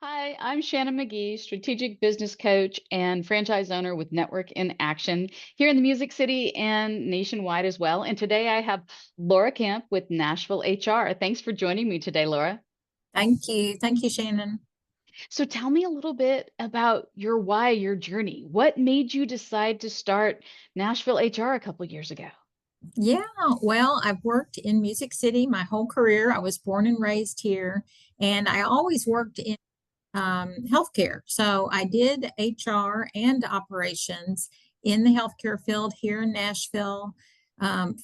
Hi, I'm Shannon McGee, strategic business coach and franchise owner with Network in Action here in the Music City and nationwide as well. And today I have Laura Camp with Nashville HR. Thanks for joining me today, Laura. Thank you. Thank you, Shannon. So tell me a little bit about your why, your journey. What made you decide to start Nashville HR a couple years ago? Yeah, well, I've worked in Music City my whole career. I was born and raised here, and I always worked in healthcare. So I did HR and operations in the healthcare field here in Nashville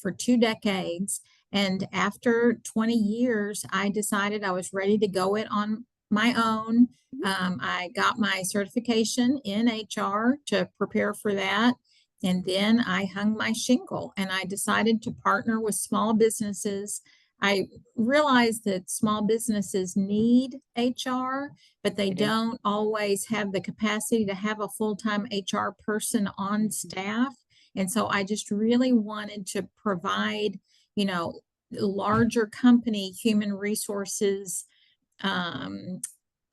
for 2 decades. And after 20 years, I decided I was ready to go it on my own. Mhm. I got my certification in HR to prepare for that. And then I hung my shingle and I decided to partner with small businesses. I realized that small businesses need HR, but they They do. don't always have the capacity to have a full-time HR person on Mhm. staff. And so I just really wanted to provide, you know, larger company human resources um,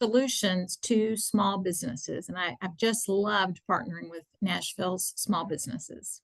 solutions to small businesses. And I've just loved partnering with Nashville's small businesses.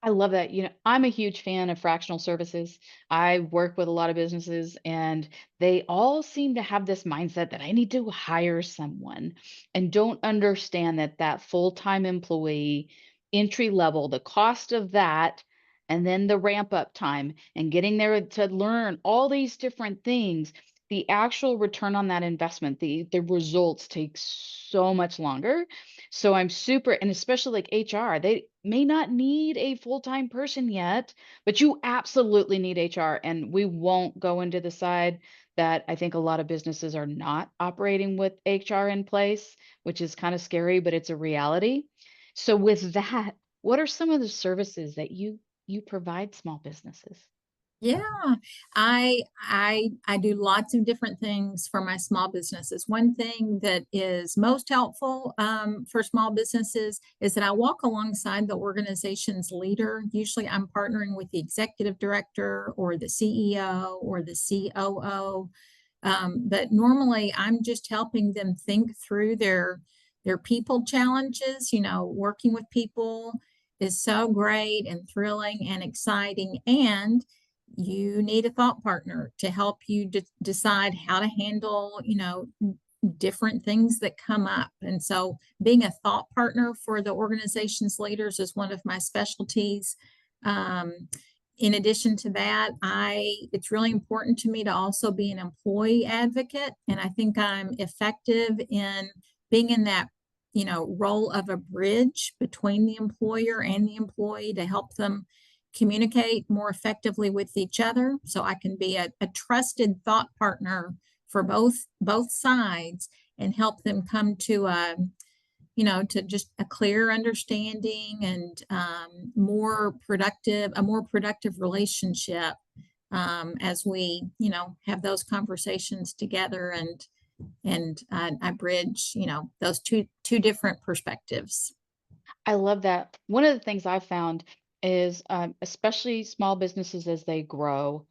I love that. I'm a huge fan of fractional services. I work with a lot of businesses and they all seem to have this mindset that I need to hire someone and don't understand that full-time employee entry level, the cost of that, and then the ramp up time and getting there to learn all these different things, the actual return on that investment, the results take so much longer. So I'm super, and especially like HR, they may not need a full-time person yet, but you absolutely need HR. And we won't go into the side that I think a lot of businesses are not operating with HR in place, which is kind of scary, but it's a reality. So with that, what are some of the services that you provide small businesses? Yeah, I do lots of different things for my small businesses. One thing that is most helpful for small businesses is that I walk alongside the organization's leader. Usually, I'm partnering with the executive director or the CEO or the COO, but normally I'm just helping them think through their people challenges. You know, working with people is so great and thrilling and exciting, and you need a thought partner to help you decide how to handle, different things that come up. And so being a thought partner for the organization's leaders is one of my specialties. Um, in addition to that, I it's really important to me to also be an employee advocate. And I think I'm effective in being in that, role of a bridge between the employer and the employee to help them communicate more effectively with each other. So I can be a trusted thought partner for both sides and help them come to to just a clear understanding and a more productive relationship as we have those conversations together and I bridge those two different perspectives. I love that. One of the things I found is, especially small businesses as they grow,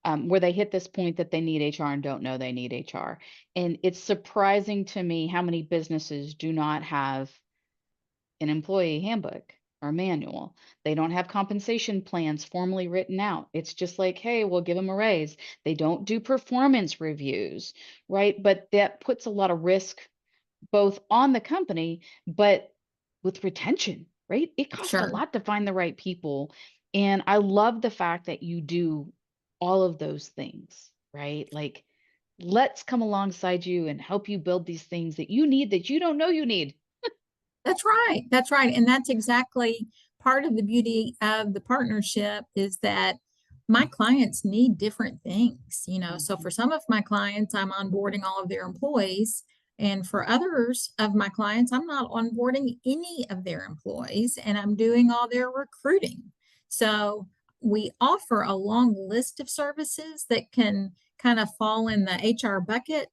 where they hit this point that they need HR and don't know they need HR. And it's surprising to me how many businesses do not have an employee handbook or manual. They don't have compensation plans formally written out. It's just like, hey, we'll give them a raise. They don't do performance reviews, right? But that puts a lot of risk both on the company, but with retention, right? It costs a Sure. lot to find the right people. And I love the fact that you do all of those things, right? Like, let's come alongside you and help you build these things that you need that you don't know you need. That's right. That's right. And that's exactly part of the beauty of the partnership is that my clients need different things, So Mhm. for some of my clients, I'm onboarding all of their employees. And for others of my clients, I'm not onboarding any of their employees and I'm doing all their recruiting. So we offer a long list of services that can kind of fall in the HR bucket,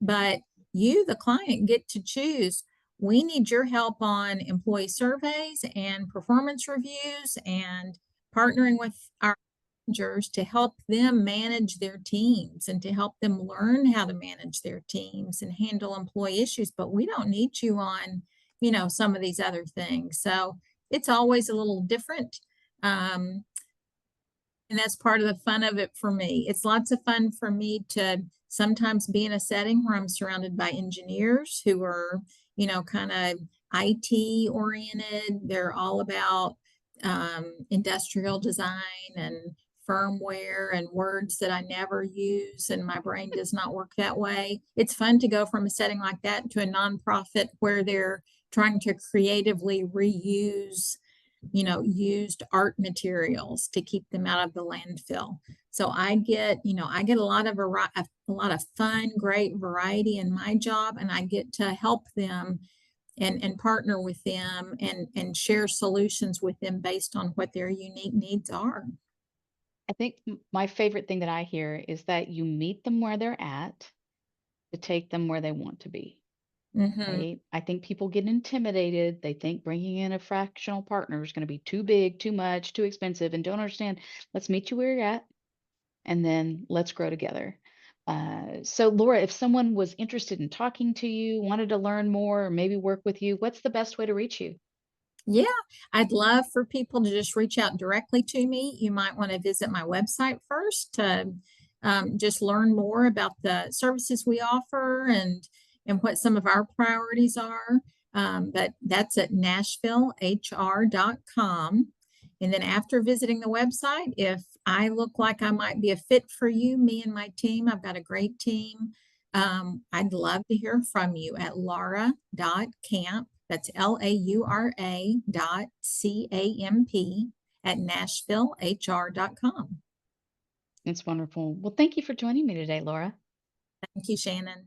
but you, the client, get to choose. We need your help on employee surveys and performance reviews and partnering with our managers to help them manage their teams and to help them learn how to manage their teams and handle employee issues. But we don't need you on, some of these other things. So it's always a little different. Um, and that's part of the fun of it for me. It's lots of fun for me to sometimes be in a setting where I'm surrounded by engineers who are, kind of IT oriented. They're all about industrial design and firmware and words that I never use, and my brain does not work that way. It's fun to go from a setting like that to a nonprofit where they're trying to creatively reuse used art materials to keep them out of the landfill. So I get a lot of fun, great variety in my job, and I get to help them and partner with them and share solutions with them based on what their unique needs are. I think my favorite thing that I hear is that you meet them where they're at to take them where they want to be. Hmm. Right? I think people get intimidated. They think bringing in a fractional partner is going to be too big, too much, too expensive, and don't understand. Let's meet you where you're at, and then let's grow together. So, Laura, if someone was interested in talking to you, wanted to learn more, or maybe work with you, what's the best way to reach you? Yeah, I'd love for people to just reach out directly to me. You might want to visit my website first to just learn more about the services we offer and what some of our priorities are. But that's at NashvilleHR.com. And then after visiting the website, if I look like I might be a fit for you, me and my team, I've got a great team. I'd love to hear from you at laura.camp. That's LAURA dot CAMP at NashvilleHR.com. It's wonderful. Well, thank you for joining me today, Laura. Thank you, Shannon.